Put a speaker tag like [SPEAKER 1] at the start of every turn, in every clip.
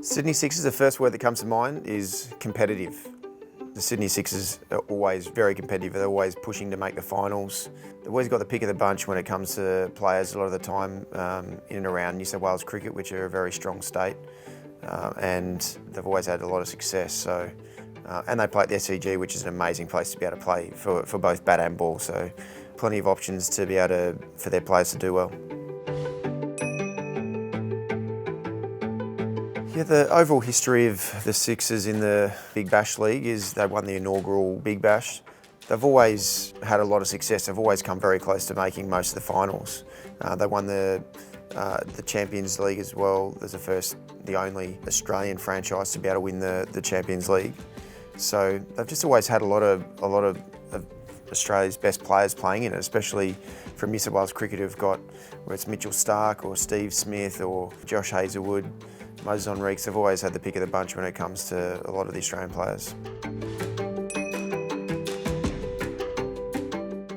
[SPEAKER 1] Sydney Sixers, the first word that comes to mind is competitive. The Sydney Sixers are always very competitive. They're always pushing to make the finals. They've always got the pick of the bunch when it comes to players a lot of the time in and around New South Wales cricket, which are a very strong state. And they've always had a lot of success. So, and they play at the SCG, which is an amazing place to be able to play for both bat and ball. So plenty of options to be able for their players to do well. Yeah, the overall history of the Sixers in the Big Bash League is they won the inaugural Big Bash. They've always had a lot of success. They've always come very close to making most of the finals. They won the Champions League as well. There's the only Australian franchise to be able to win the Champions League. So they've just always had a lot of Australia's best players playing in it, especially from New South Wales cricket who've got, whether it's Mitchell Starc or Steve Smith or Josh Hazlewood, Moses Enriques. They've always had the pick of the bunch when it comes to a lot of the Australian players.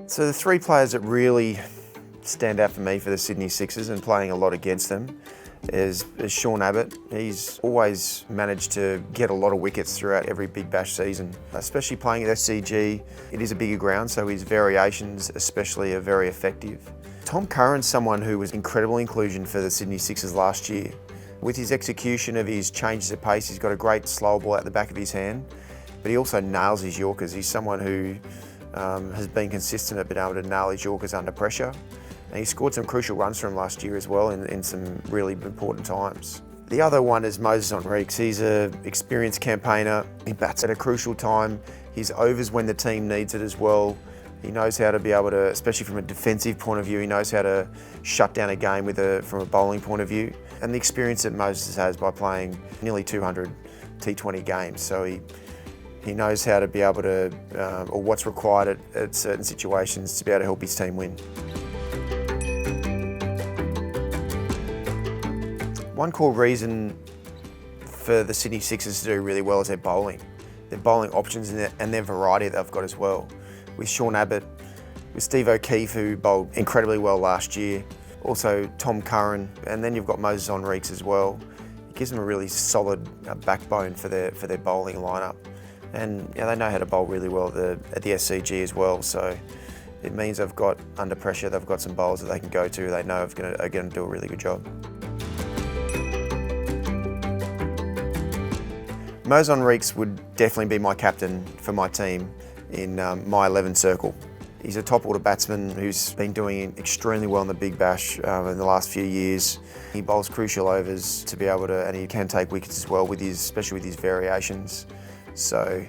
[SPEAKER 1] So the three players that really stand out for me for the Sydney Sixers and playing a lot against them is Sean Abbott. He's always managed to get a lot of wickets throughout every Big Bash season, especially playing at SCG. It is a bigger ground, so his variations especially are very effective. Tom Curran's someone who was incredible inclusion for the Sydney Sixers last year. With his execution of his changes of pace, he's got a great slow ball at the back of his hand, but he also nails his Yorkers. He's someone who has been consistent at being able to nail his Yorkers under pressure. And he scored some crucial runs for him last year as well in some really important times. The other one is Moses Enriques. He's an experienced campaigner. He bats at a crucial time. He's overs when the team needs it as well. He knows how to be able to, especially from a defensive point of view, he knows how to shut down a game from a bowling point of view. And the experience that Moses has by playing nearly 200 T20 games. So he knows how to be able to, or what's required at certain situations to be able to help his team win. One core reason for the Sydney Sixers to do really well is their bowling. Their bowling options and their variety that they've got as well. With Sean Abbott, with Steve O'Keefe, who bowled incredibly well last year, also Tom Curran, and then you've got Moses Enriques as well. It gives them a really solid backbone for their bowling lineup. And they know how to bowl really well at the SCG as well, so it means they've got, under pressure, they've got some bowlers that they can go to they know are going to do a really good job. Moses Enriques would definitely be my captain for my team in my 11 circle. He's a top order batsman who's been doing extremely well in the Big Bash in the last few years. He bowls crucial overs to be able to, and he can take wickets as well, especially with his variations. So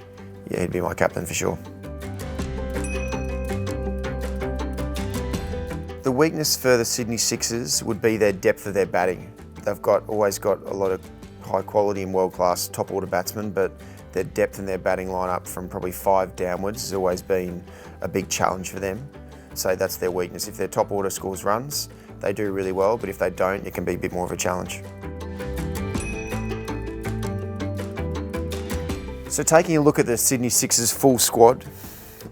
[SPEAKER 1] yeah, he'd be my captain for sure. The weakness for the Sydney Sixers would be their depth of their batting. They've always got a lot of high quality and world-class top order batsmen, but their depth in their batting lineup from probably 5 downwards has always been a big challenge for them. So that's their weakness. If their top order scores runs, they do really well, but if they don't, it can be a bit more of a challenge. So taking a look at the Sydney Sixers full squad,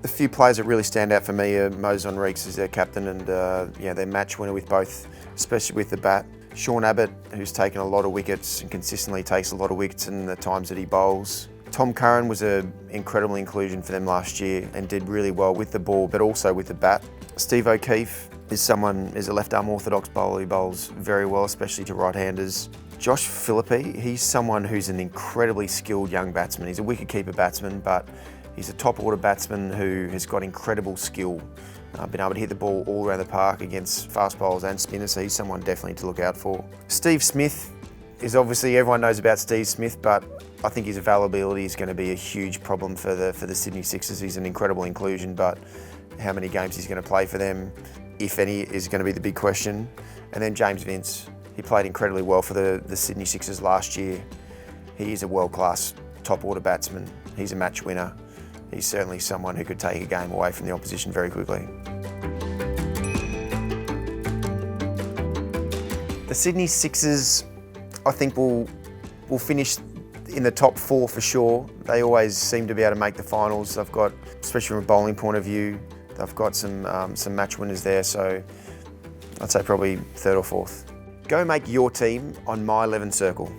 [SPEAKER 1] the few players that really stand out for me are Moses Enriques as their captain and their match winner with both, especially with the bat. Sean Abbott, who's taken a lot of wickets and consistently takes a lot of wickets in the times that he bowls. Tom Curran was an incredible inclusion for them last year and did really well with the ball, but also with the bat. Steve O'Keefe is a left-arm orthodox bowler who bowls very well, especially to right-handers. Josh Philippi, he's someone who's an incredibly skilled young batsman. He's a wicket-keeper batsman, but he's a top-order batsman who has got incredible skill. Been able to hit the ball all around the park against fast bowlers and spinners, so he's someone definitely to look out for. Steve Smith is obviously, everyone knows about Steve Smith, but I think his availability is going to be a huge problem for the Sydney Sixers. He's an incredible inclusion, but how many games he's going to play for them, if any, is going to be the big question. And then James Vince. He played incredibly well for the Sydney Sixers last year. He is a world-class top-order batsman. He's a match winner. He's certainly someone who could take a game away from the opposition very quickly. The Sydney Sixers, I think, will finish in the top 4 for sure. They always seem to be able to make the finals. They've got, especially from a bowling point of view, they've got some match winners there. So I'd say probably third or fourth. Go make your team on my 11 circle.